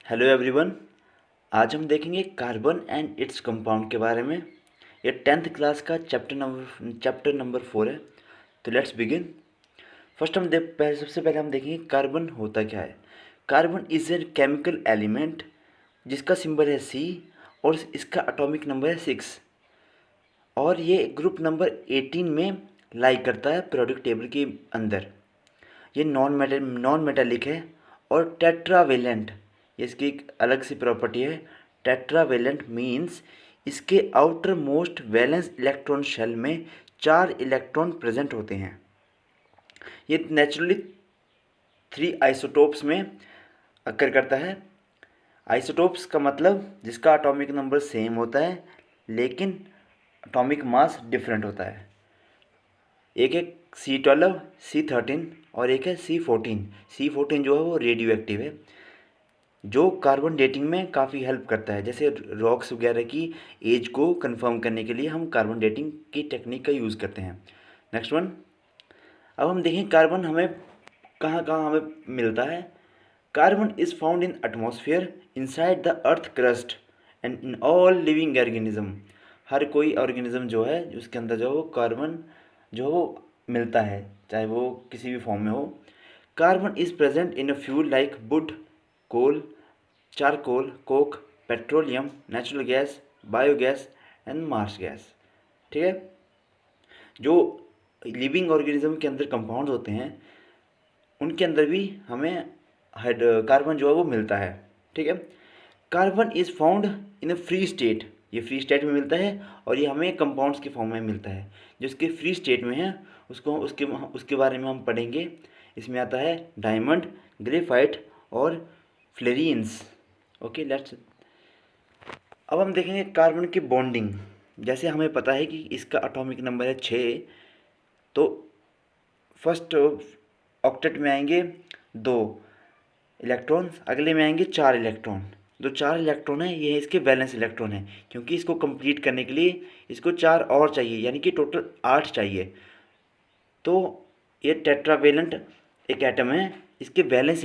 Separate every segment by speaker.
Speaker 1: Hello everyone. आज हम देखेंगे कार्बन एंड इट्स कंपाउंड के बारे में। ये 10th क्लास का चैप्टर नंबर 4 है। तो लेट्स बिगिन। फर्स्ट सबसे पहले हम देखेंगे कार्बन होता क्या है। Carbon is a chemical element जिसका सिंबल है सी और इसका एटॉमिक नंबर है 6 और ये ग्रुप नंबर 18 में लाई करता है पीरियोडिक टेबल के अंदर। ये नॉन मेटालिक है और टेट्रावेलेंट, ये इसकी एक अलग सी प्रॉपर्टी है। टेट्रावेलेंट मीन्स इसके outermost valence electron shell में 4 इलेक्ट्रॉन प्रेजेंट होते हैं। ये नेचुरली 3 आइसोटोप्स में अकर करता है। आइसोटोप्स का मतलब जिसका एटॉमिक नंबर सेम होता है लेकिन एटॉमिक मास डिफरेंट होता है। एक है C12, C13 और एक है C14। C14 जो है वो रेडियो एक्टिव है, जो कार्बन डेटिंग में काफ़ी हेल्प करता है। जैसे रॉक्स वगैरह की एज को कंफर्म करने के लिए हम कार्बन डेटिंग की टेक्निक का यूज़ करते हैं। Next one. अब हम देखें कार्बन हमें कहाँ कहाँ हमें मिलता है। Carbon is found in atmosphere, inside the earth crust and in all living organism. हर कोई ऑर्गेनिज्म जो है उसके अंदर जो है वो कार्बन जो है वो मिलता है, चाहे वो किसी भी फॉर्म में हो। Carbon is present in a fuel like wood, coal, charcoal, coke, petroleum, natural gas, biogas and marsh gas. ठीक है। जो लिविंग ऑर्गेनिज्म के अंदर कंपाउंड होते हैं उनके अंदर भी हमें कार्बन जो है वो मिलता है। ठीक है। Carbon is found in a free state, ये फ्री स्टेट में मिलता है और ये हमें कंपाउंड्स के फॉर्म में मिलता है। जो इसके फ्री स्टेट में है उसको उसके बारे में हम पढ़ेंगे। इसमें आता है डायमंड, ग्रेफाइट और फ्लोरीन्स। Okay let's. अब हम देखेंगे कार्बन की बॉन्डिंग। जैसे हमें पता है कि इसका एटॉमिक नंबर है 6, तो फर्स्ट ऑक्टेट में आएंगे 2 इलेक्ट्रॉन्स, अगले में आएंगे 4 इलेक्ट्रॉन। जो 4 इलेक्ट्रॉन है ये इसके वैलेंस इलेक्ट्रॉन है, क्योंकि इसको कंप्लीट करने के लिए इसको 4 और चाहिए, यानी कि टोटल 8 चाहिए। तो ये टेट्रावेलेंट एक एटम है, इसके वैलेंस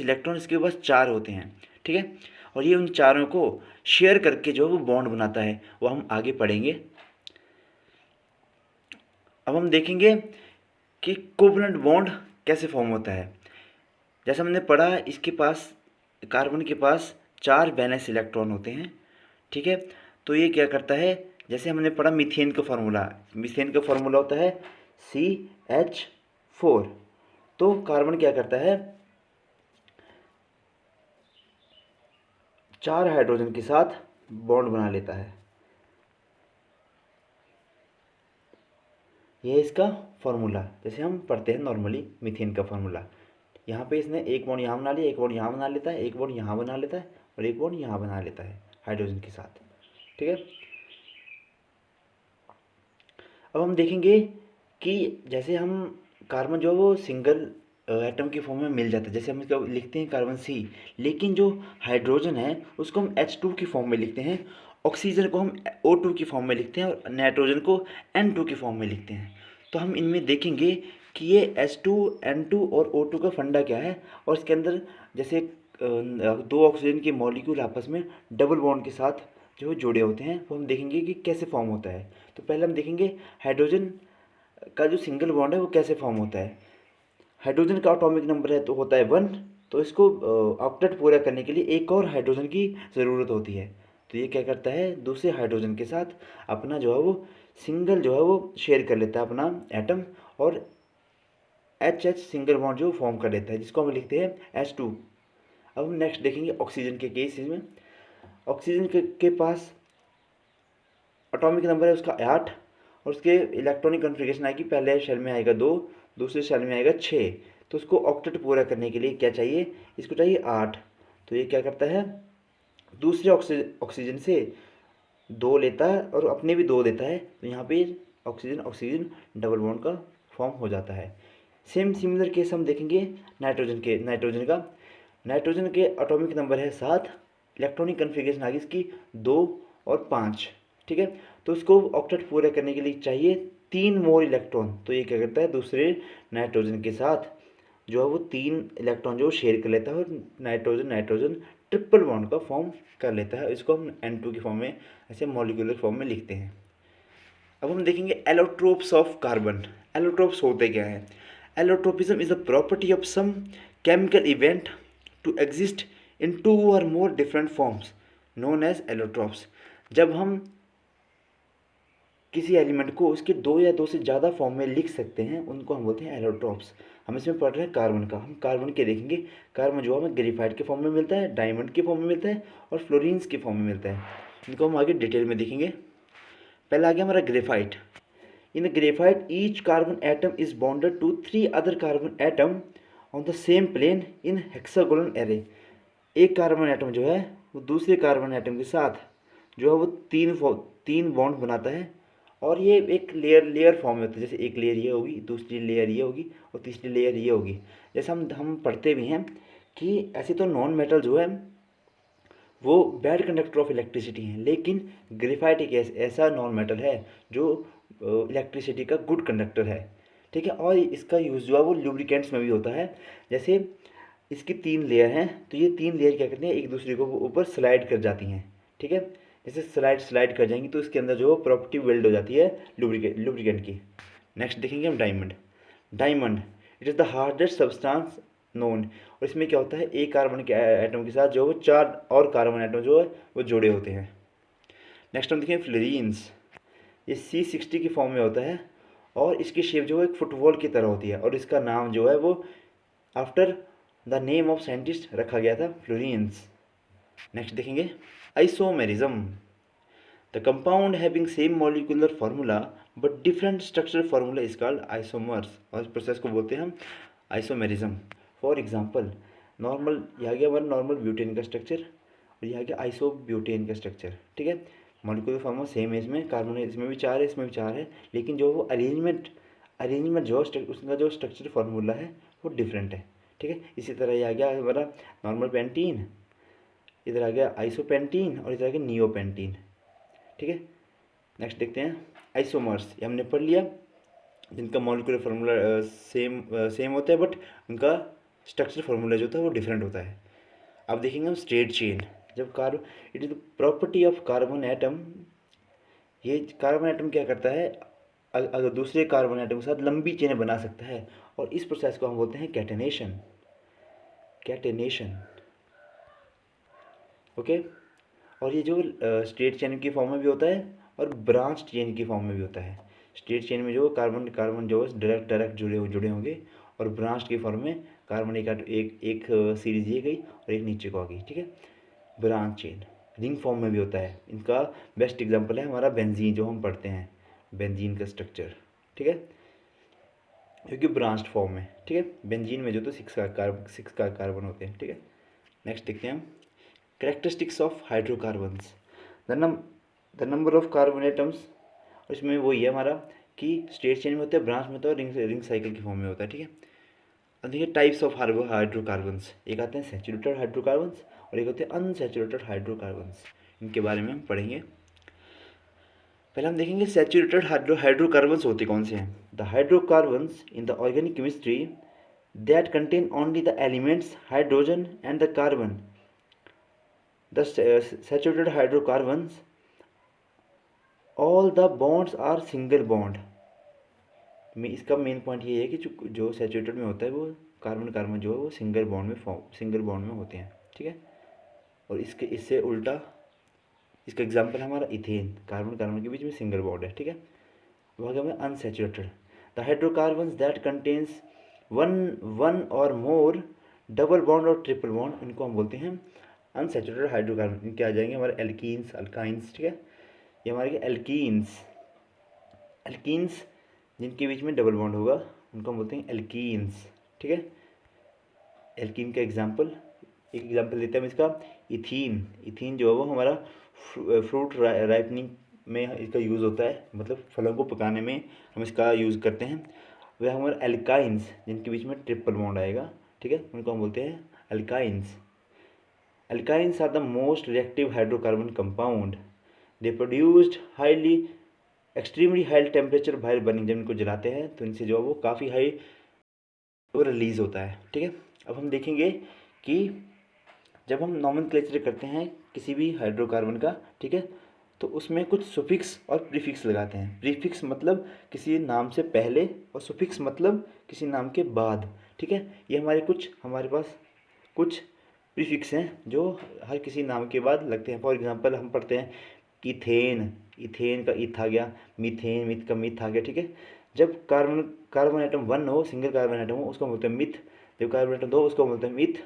Speaker 1: इलेक्ट्रॉन इसके पास 4 होते हैं। ठीक है। और ये उन चारों को शेयर करके जो है वो बॉन्ड बनाता है, वो हम आगे पढ़ेंगे। अब हम देखेंगे कि कोवलेंट बॉन्ड कैसे फॉर्म होता है। जैसा हमने पढ़ा इसके पास, कार्बन के पास 4 वैलेंस इलेक्ट्रॉन होते हैं। ठीक है। तो ये क्या करता है, जैसे हमने पढ़ा मीथेन का फार्मूला होता है CH4। तो कार्बन क्या करता है, 4 हाइड्रोजन के साथ बॉन्ड बना लेता है। यह इसका फार्मूला, जैसे हम पढ़ते हैं नॉर्मली मीथेन का फार्मूला। यहाँ पे इसने एक बॉन्ड यहाँ बना लिया, एक बॉन्ड यहाँ बना लेता है, एक बॉन्ड यहाँ बना लेता है और एक बॉन्ड यहाँ बना लेता है हाइड्रोजन के साथ। ठीक है। अब हम देखेंगे कि जैसे हम कार्बन जो है वो सिंगल एटम की फॉर्म में मिल जाता है, जैसे हम इसका लिखते हैं कार्बन C, लेकिन जो हाइड्रोजन है उसको हम H2 की फॉर्म में लिखते हैं, ऑक्सीजन को हम O2 की फॉर्म में लिखते हैं और नाइट्रोजन को N2 की फॉर्म में लिखते हैं। तो हम इनमें देखेंगे कि ये H2, N2 और O2 का फंडा क्या है। और इसके अंदर जैसे 2 ऑक्सीजन के मॉलिक्यूल आपस में डबल बॉन्ड के साथ जो जुड़े होते हैं, वो हम देखेंगे कि कैसे फॉर्म होता है। तो पहले हम देखेंगे हाइड्रोजन का जो सिंगल बॉन्ड है वो कैसे फॉर्म होता है। हाइड्रोजन का एटॉमिक नंबर है तो होता है 1, तो इसको ऑक्टेट पूरा करने के लिए एक और हाइड्रोजन की ज़रूरत होती है। तो ये क्या करता है, दूसरे हाइड्रोजन के साथ अपना जो है वो सिंगल जो है वो शेयर कर लेता है अपना एटम, और H सिंगल बॉन्ड जो फॉर्म कर लेता है, जिसको हम लिखते हैं H2। अब हम नेक्स्ट देखेंगे ऑक्सीजन के केस में। ऑक्सीजन के पास एटॉमिक नंबर है उसका 8 और उसके इलेक्ट्रॉनिक कॉन्फ़िगरेशन आएगी, पहले शेल में आएगा 2, दूसरे शेल में आएगा 6। तो उसको ऑक्टेट पूरा करने के लिए क्या चाहिए, इसको चाहिए 8। तो ये क्या करता है, दूसरे ऑक्सीजन से 2 लेता है और अपने भी 2 देता है, तो यहाँ पे ऑक्सीजन डबल बॉन्ड का फॉर्म हो जाता है। सिमिलर केस हम देखेंगे नाइट्रोजन के एटॉमिक नंबर है 7, इलेक्ट्रॉनिक कन्फिगरेशन आगे इसकी 2 और 5। ठीक है। तो इसको ऑक्टेट पूरा करने के लिए चाहिए 3 मोर इलेक्ट्रॉन। तो ये क्या करता है, दूसरे नाइट्रोजन के साथ जो है वो 3 इलेक्ट्रॉन जो शेयर कर लेता है और नाइट्रोजन नाइट्रोजन ट्रिपल बॉन्ड का फॉर्म कर लेता है। इसको हम N2 की फॉर्म में, ऐसे मॉलिक्यूलर फॉर्म में लिखते हैं। अब हम देखेंगे एलोट्रोप्स ऑफ कार्बन। एलोट्रोप्स होते क्या हैं? Allotropism is the property of some chemical event to exist in 2 और more different forms known as allotropes. जब हम किसी एलिमेंट को उसके 2 या 2 से ज़्यादा फॉर्म में लिख सकते हैं, उनको हम बोलते हैं एलोट्रोप्स। हम इसमें पढ़ रहे हैं कार्बन का। हम कार्बन के देखेंगे। कार्बन जो हमें ग्रेफाइट के फॉर्म में मिलता है, डायमंड के फॉर्म में मिलता है और फ्लोरीन्स के फॉर्म में मिलता है। इनको हम आगे डिटेल में देखेंगे। पहला आ गया हमारा graphite. In graphite each carbon atom is bonded to 3 other carbon atom on the same plane in hexagonal array. एक कार्बन एटम जो है वो दूसरे कार्बन एटम के साथ जो है वो तीन बॉन्ड बनाता है और ये एक लेयर फॉर्म में होता है। जैसे एक लेयर ये होगी, दूसरी लेयर ये होगी और तीसरी लेयर ये होगी। जैसे हम पढ़ते भी हैं कि ऐसे तो नॉन मेटल जो है वो बैड कंडक्टर ऑफ इलेक्ट्रिसिटी हैं, लेकिन ग्रेफाइट एक ऐसा नॉन मेटल है जो इलेक्ट्रिसिटी का गुड कंडक्टर है। ठीक है। और इसका यूज़ जो है वो लुब्रिकेंट्स में भी होता है। जैसे इसकी 3 लेयर हैं, तो ये 3 लेयर क्या करती हैं, एक दूसरे को ऊपर स्लाइड कर जाती हैं। ठीक है। जैसे स्लाइड कर जाएंगी तो इसके अंदर जो प्रॉपर्टी बिल्ड हो जाती है लुब्रिकेंट की। नेक्स्ट देखेंगे हम diamond. Diamond it is the hardest substance known. और इसमें क्या होता है, एक कार्बन के एटम के साथ जो वो 4 और कार्बन एटम जो है वो जुड़े होते हैं। नेक्स्ट हम देखेंगे फ्लोरीन्स। ये C60 की फॉर्म में होता है और इसकी शेप जो है एक फुटबॉल की तरह होती है और इसका नाम जो है वो after the name of scientist रखा गया था, फ्लोरीन्स। नेक्स्ट देखेंगे isomerism. The compound having same molecular formula but different structural formula is called isomers. और इस प्रोसेस को बोलते हैं हम आइसोमेरिज्म। फॉर एग्जांपल, नॉर्मल यहाँ गया हमारा नॉर्मल ब्यूटेन का स्ट्रक्चर और यहाँ गया आइसोब्यूटेन का स्ट्रक्चर। ठीक है। मॉलिक्यूलर फार्मूला सेम है, इसमें कार्बन है, इसमें भी 4 है, इसमें भी 4 है, लेकिन जो वो अरेंजमेंट जो उसका जो स्ट्रक्चर फार्मूला है वो डिफरेंट है। ठीक है। इसी तरह ये आ गया हमारा नॉर्मल पेंटीन, इधर आ गया आइसोपेंटीन और इधर आ गया नियोपेंटीन। ठीक है। नेक्स्ट देखते हैं आइसोमर्स। ये हमने पढ़ लिया, जिनका मॉलिक्यूलर फार्मूला सेम होता है बट उनका स्ट्रक्चर फार्मूला जो होता है वो डिफरेंट होता है। अब देखेंगे हम स्ट्रेट चेन। जब it is the property of carbon atom. ये कार्बन एटम क्या करता है, अगर दूसरे कार्बन एटम के साथ लंबी चेनें बना सकता है और इस प्रोसेस को हम बोलते हैं कैटेनेशन। ओके। और ये जो स्ट्रेट चेन की फॉर्म में भी होता है और ब्रांच चेन की फॉर्म में भी होता है। स्ट्रेट चेन में जो कार्बन जो डायरेक्ट जुड़े होंगे और ब्रांच की फॉर्म में कार्बन एक सीरीज ये गई और एक नीचे को आ गई। ठीक है। ब्रांच चेन रिंग फॉर्म में भी होता है। इनका बेस्ट एग्जांपल है हमारा बेंजीन, जो हम पढ़ते हैं बेंजीन का स्ट्रक्चर। ठीक है। क्योंकि ब्रांच्ड फॉर्म में। ठीक है। बेंजीन में जो तो 6 कार्बन होते हैं। ठीक है। नेक्स्ट देखते हैं हम characteristics of hydrocarbons. The number of carbon atoms. और इसमें वही है हमारा कि स्ट्रेट चेन में होता है, ब्रांच में होता है और रिंग साइकिल की फॉर्म में होता है। ठीक है। अब देखिए टाइप्स ऑफ हाइड्रोकार्बन्स। एक आते हैं सैचुरेटेड हाइड्रोकार्बन्स और एक होते हैं अनसैचुरेटेड हाइड्रोकार्बन्स। इनके बारे में हम पढ़ेंगे। पहले हम देखेंगे सैचुरेटेड हाइड्रोकार्बन्स होते कौन से हैं। The hydrocarbons in the organic chemistry that contain only the elements hydrogen and the carbon. The saturated hydrocarbons all the bonds are single bond. में इसका मेन पॉइंट ये है कि जो सैचुरेटेड में होता है वो कार्बन जो है वो सिंगल बॉन्ड में होते हैं। ठीक है। और इससे उल्टा इसका एग्जांपल हमारा इथेन, कार्बन के बीच में सिंगल बॉन्ड है। ठीक है। वहाँ क्या है unsaturated. The hydrocarbons that contains one और मोर डबल बॉन्ड और ट्रिपल बॉन्ड, इनको हम बोलते हैं अनसैचुरेटेड हाइड्रोकार्बन। इनके आ जाएंगे हमारे एल्कीन्स, अल्काइंस। ठीक है। ये हमारे एल्कीन्स जिनके बीच में डबल बॉन्ड होगा उनको हम बोलते हैं एल्कीन्स। ठीक है। एल्कीन का एक एग्जांपल देते हैं हम इसका, इथीन जो है वो हमारा फ्रूट राइपनिंग में इसका यूज़ होता है, मतलब फलों को पकाने में हम इसका यूज़ करते हैं। वह हमारे एल्काइंस जिनके बीच में ट्रिपल बॉन्ड आएगा। ठीक है। उनको हम बोलते हैं alkynes. Alkynes are the most reactive hydrocarbon compound. They produced extremely high temperature while burning. जब इनको जलाते हैं तो इनसे जो है वो काफ़ी हाई वो रिलीज़ होता है। ठीक है, अब हम देखेंगे कि जब हम नॉमेनक्लेचर करते हैं किसी भी हाइड्रोकार्बन का, ठीक है, तो उसमें कुछ सुफिक्स और प्रीफिक्स लगाते हैं। प्रीफिक्स मतलब किसी नाम से पहले और सुफिक्स मतलब किसी नाम के बाद। ठीक है, ये हमारे पास कुछ प्रीफिक्स हैं जो हर किसी नाम के बाद लगते हैं। फॉर एग्जांपल हम पढ़ते हैं इथेन, इथेन का इथ आ गया, मीथेन, मिथ का मिथ आ गया। ठीक है, जब कार्बन कार्बन आइटम 1 हो, सिंगल कार्बन आइटम हो, उसको बोलते हैं मिथ। जब कार्बन आइटम 2 उसको बोलते हैं मिथ।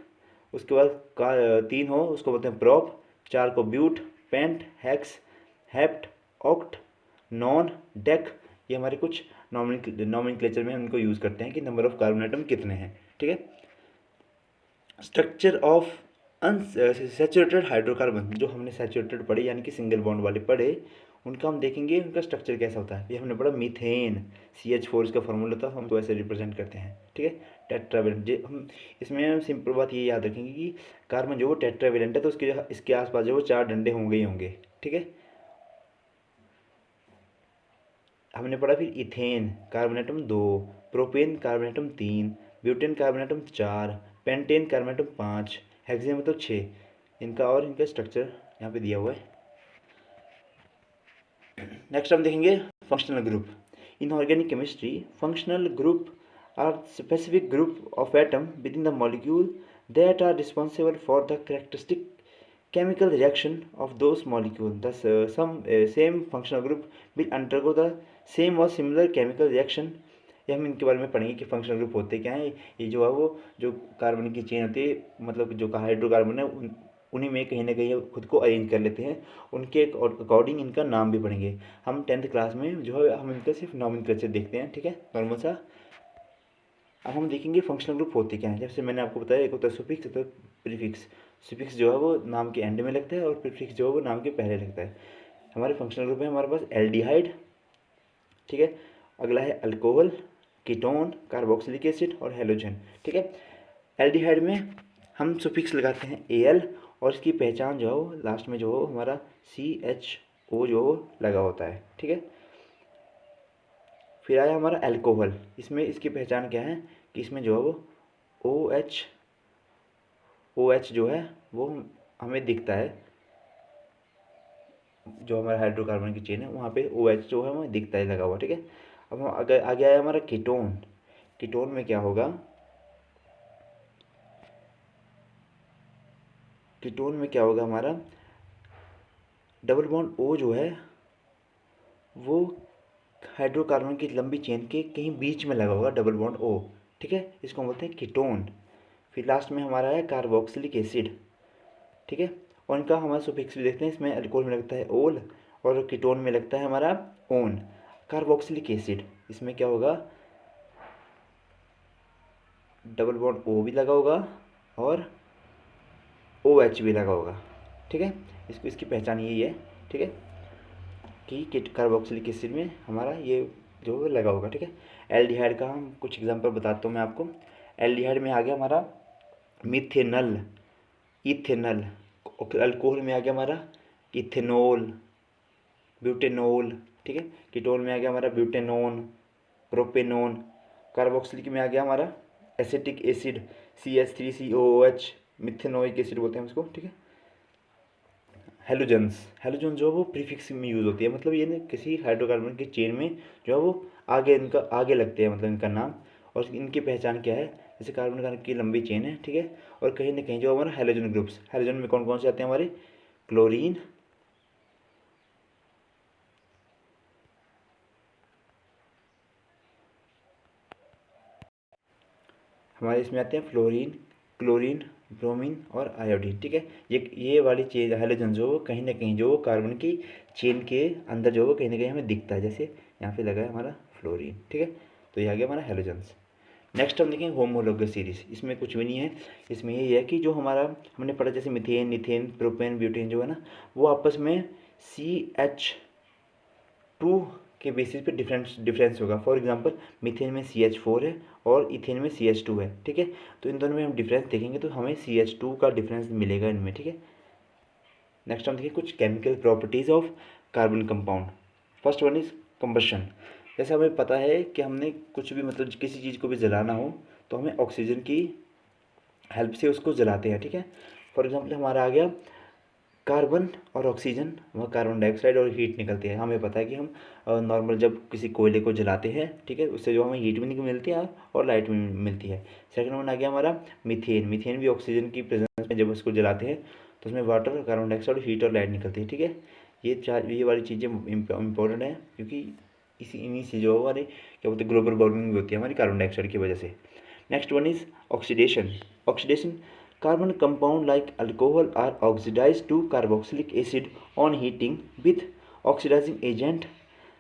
Speaker 1: उसके बाद 3 हो उसको बोलते हैं प्रोप। 4 को but, pent, hex, hept, oct, non, dec. ये हमारे कुछ नॉमेनक्लेचर में हम इनको यूज़ करते हैं कि नंबर ऑफ कार्बन आइटम कितने हैं। ठीक है, स्ट्रक्चर ऑफ अनसैचुरेटेड हाइड्रोकार्बन, जो हमने सैचुरेटेड पढ़े यानी कि सिंगल बॉन्ड वाले पढ़े, उनका हम देखेंगे उनका स्ट्रक्चर कैसा होता है। ये हमने पढ़ा मीथेन, CH4 इसका फॉर्मूला था, हम तो ऐसे रिप्रेजेंट करते हैं। ठीक है, टेट्रावेलेंट, हम इसमें हम सिंपल बात ये याद रखेंगे कि कार्बन जो वो टेट्रावेलेंट है तो इसके आसपास जो वो 4 डंडे होंगे ही होंगे। ठीक है, हमने पढ़ा फिर ethane carbon atom 2, propane carbon atom 3, butane carbon atom 4, pentane carbon atom 5, hexane मतलब 6। इनका स्ट्रक्चर यहाँ पे दिया हुआ है। नेक्स्ट हम देखेंगे functional group. In organic chemistry functional group are specific group of atom with in the molecule that are responsible for the characteristic chemical reaction of those molecules. Thus, same functional group will undergo the same or similar chemical reaction. ये हम इनके बारे में पढ़ेंगे कि functional group होते क्या हैं। ये जो है वो जो कार्बन की चेन होती है, मतलब जो हाइड्रोकार्बन है उन्हीं में कहीं ना कहीं खुद को अरेंज कर लेते हैं। उनके अकॉर्डिंग इनका नाम भी पढ़ेंगे हम 10th क्लास में। जो है हम इनका सिर्फ नॉमेनक्लेचर देखते हैं। ठीक है, नॉर्मल सा। अब हम देखेंगे फंक्शनल ग्रुप होते क्या हैं। जैसे मैंने आपको बताया, एक होता है सुफिक्स, होता है प्रीफिक्स। सुफिक्स जो है वो नाम के एंड में लगता है और प्रीफिक्स जो है वो नाम के पहले लगता है। हमारे फंक्शनल ग्रुप में हमारे पास एल्डिहाइड, ठीक है, अगला है अल्कोहल, कीटोन, कार्बोक्सिलिक एसिड और हेलोजन। ठीक है, एल्डिहाइड में हम सुफिक्स लगाते हैं Al और इसकी पहचान जो हो लास्ट में जो हो हमारा CHO जो हो लगा होता है। ठीक है, फिर आया हमारा अल्कोहल। इसमें इसकी पहचान क्या है कि इसमें जो है वो OH जो है वो हमें दिखता है। जो हमारा हाइड्रोकार्बन की चेन है वहाँ पे OH जो है हमें दिखता है लगा हुआ। ठीक है, अब हम आगे आया हमारा कीटोन। कीटोन में क्या होगा, कीटोन में क्या होगा हमारा डबल बॉन्ड O जो है वो हाइड्रोकार्बन की लंबी चेन के कहीं बीच में लगा होगा डबल बॉन्ड O। ठीक है, इसको हम बोलते हैं कीटोन। फिर लास्ट में हमारा है कार्बोक्सिलिक एसिड। ठीक है, और इनका हमारा सुफिक्स भी देखते हैं। इसमें अल्कोहल में लगता है ओल और कीटोन में लगता है हमारा ओन। कार्बोक्सिलिक एसिड, इसमें क्या होगा डबल बॉन्ड O भी लगा होगा और OH भी लगा होगा। ठीक है, इसकी पहचान यही है। ठीक है, कि कार्बोक्सिलिक एसिड में हमारा ये जो लगा होगा। ठीक है, एल्डिहाइड का हम कुछ एग्जांपल बताता हूँ मैं आपको। एल्डिहाइड में आ गया हमारा मिथेनल, इथेनल। अल्कोहल में आ गया हमारा इथेनॉल, ब्यूटेनॉल। ठीक है, कीटोन में आ गया हमारा ब्यूटेनॉन, प्रोपेनॉन। कार्बोक्सिलिक में आ गया हमारा acetic acid CH3COOH, methanoic acid बोलते हैं उसको। ठीक है, हेलोजन्स, हेलोजन जो है वो प्रीफिक्स में यूज़ होती है, मतलब ये ना किसी हाइड्रोकार्बन की चेन में जो है वो इनका आगे लगते हैं, मतलब इनका नाम। और इनकी पहचान क्या है, जैसे कार्बन की लंबी चेन है। ठीक है, और कहीं ना कहीं जो हमारा हेलोजन ग्रुप्स, हेलोजन में कौन कौन से आते हैं हमारे क्लोरीन, हमारे इसमें आते हैं फ्लोरीन, क्लोरीन, ब्रोमीन और आयोडीन। ठीक है, ये वाली चीज़ हेलोजन जो कहीं ना कहीं जो कार्बन की चेन के अंदर जो कहीं ना कहीं हमें दिखता है। जैसे यहाँ पे लगा है हमारा फ्लोरीन। ठीक है, तो ये आ गया हमारा हेलोजन्स। नेक्स्ट हम देखेंगे होमोलोगस सीरीज। इसमें कुछ भी नहीं है, इसमें यही है कि जो हमारा हमने पढ़ा जैसे मिथेन, नीथेन, प्रोपेन, ब्यूटेन जो है ना वो आपस में CH2 के बेसिस पे डिफरेंस होगा। फॉर एग्जांपल मीथेन में CH4 है और इथेन में CH2 है। ठीक है, तो इन दोनों में हम डिफरेंस देखेंगे तो हमें CH2 का डिफरेंस मिलेगा इनमें। ठीक है, नेक्स्ट हम देखिए कुछ chemical properties of carbon compound. First one is combustion. जैसे हमें पता है कि हमने कुछ भी मतलब किसी चीज़ को भी जलाना हो तो हमें ऑक्सीजन की हेल्प से उसको जलाते हैं, ठीक है। फॉर एग्जांपल हमारा आ गया कार्बन और ऑक्सीजन, वह कार्बन डाइऑक्साइड और हीट निकलती है। हमें पता है कि हम नॉर्मल जब किसी कोयले को जलाते हैं, ठीक है, उससे जो हमें हीट भी मिलती है और लाइट भी मिलती है। सेकंड वन आ गया हमारा मीथेन। मीथेन भी ऑक्सीजन की प्रेजेंस में जब उसको जलाते हैं तो उसमें वाटर, कार्बन डाइऑक्साइड, हीट और लाइट निकलती है, ठीक है। ये वाली चीज़ें इंपॉर्टेंट है, क्योंकि इन्हीं से जो हमारे क्या बोलते हैं ग्लोबल वार्मिंग भी होती है हमारी कार्बन डाइऑक्साइड की वजह से। Next one is oxidation. Oxidation, carbon compound like alcohol are oxidized to carboxylic acid on heating with oxidizing agent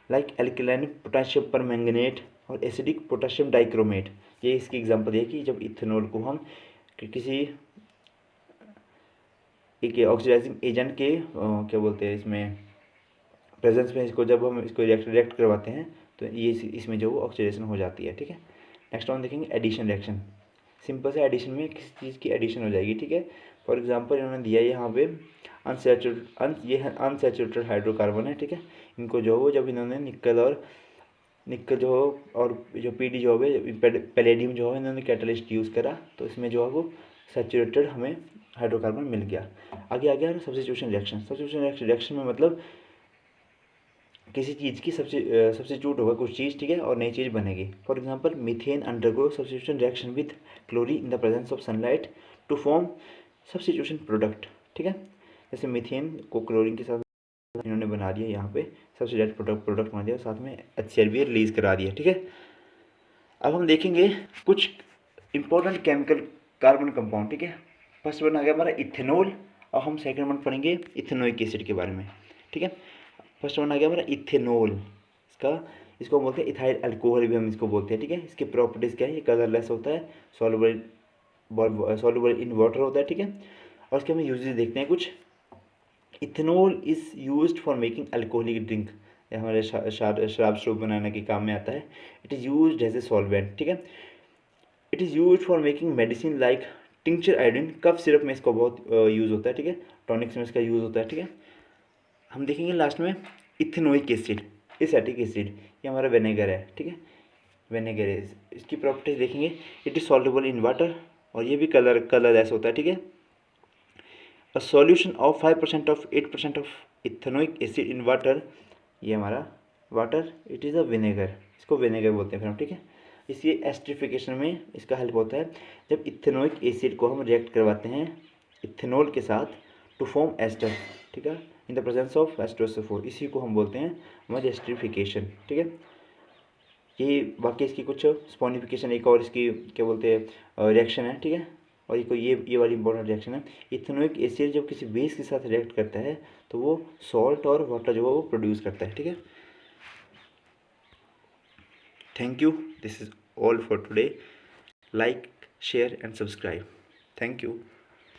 Speaker 1: like alkaline potassium permanganate और एसिडिक पोटेशियम डाइक्रोमेट। ये इसकी एग्जांपल है कि जब इथेनॉल को हम किसी एक ऑक्सीडाइजिंग एजेंट के क्या बोलते हैं इसमें प्रेजेंस में इसको जब हम इसको रिएक्ट करवाते हैं तो ये इसमें जो ऑक्सीडेशन हो जाती है, ठीक है। नेक्स्ट वन देखेंगे एडिशन रिएक्शन। सिंपल से एडिशन में किसी चीज़ की एडिशन हो जाएगी, ठीक है। फॉर एग्जांपल इन्होंने दिया है यहाँ पे ये अनसैचुरेटेड हाइड्रोकार्बन है, ठीक है। इनको जो हो जब इन्होंने निकल जो हो और जो पीडी जो है पैलेडियम जो है इन्होंने कैटलिस्ट यूज़ करा तो इसमें जो है वो सैचुरेटेड हमें हाइड्रोकार्बन मिल गया। आगे आ गया सब्स्टिट्यूशन रिएक्शन। सब्स्टिट्यूशन रिएक्शन में मतलब किसी चीज़ की सब्स्टिट्यूट होगा कुछ चीज़, ठीक है, और नई चीज़ बनेगी। For example methane undergo substitution reaction with chlorine in the presence of sunlight to form substitution product, ठीक है। जैसे मीथेन को क्लोरीन के साथ इन्होंने बना दिया, यहाँ पे सब्स्टिट्यूट प्रोडक्ट बना दिया, साथ में HCl भी रिलीज करा दिया, ठीक है। अब हम देखेंगे कुछ इंपॉर्टेंट केमिकल कार्बन कंपाउंड, ठीक है। फर्स्ट वन आ गया हमारा इथेनॉल और हम सेकंड वन पढ़ेंगे इथेनोइक एसिड के बारे में, ठीक है। फर्स्ट वन आ गया हमारा इथेनॉल। इसको बोलते हैं इथाइल अल्कोहल भी हम इसको बोलते हैं, ठीक है। इसकी प्रॉपर्टीज़ क्या है, ये कलरलेस होता है, सॉल्युबल इन वाटर होता है, ठीक है। और इसके हमें यूजेस देखते हैं कुछ। Ethanol is used for making alcoholic drink, हमारे शराब स्ट्रोब बनाने के काम में आता है। It is used as a solvent, ठीक है। It is use for making medicine like tincture iodine, cough syrup में इसका बहुत यूज़ होता है, ठीक है। टॉनिक्स में इसका यूज़ होता है, ठीक है। हम देखेंगे लास्ट में इथेनोइक एसिड, एसिटिक एसिड, ये हमारा विनेगर है, ठीक है। विनेगर है, इसकी प्रॉपर्टीज देखेंगे। It is soluble in water और ये भी कलरलेस होता है, ठीक है। A solution of 5% of 8% of ethanoic acid in water, ये हमारा water, it is a vinegar, इसको विनेगर बोलते हैं फिर हम, ठीक है। इसी एस्टरिफिकेशन में इसका हेल्प होता है जब इथेनोइक एसिड को हम रिएक्ट करवाते हैं इथेनॉल के साथ टू फॉर्म एस्टर, ठीक है, इन द प्रेजेंस ऑफ H2SO4, इसी को हम बोलते हैं हमारी एस्टरिफिकेशन, ठीक है। ये बाकी इसकी कुछ स्पॉनिफिकेशन एक और इसकी क्या बोलते हैं रिएक्शन है, ठीक है। और ये वाली इंपॉर्टेंट रिएक्शन है। इथेनोइक एसिड जब किसी बेस के साथ रिएक्ट करता है तो वो सॉल्ट और वाटर जो है वो प्रोड्यूस करता है, ठीक है। Thank you, this is all for today. Like, share and subscribe. Thank you.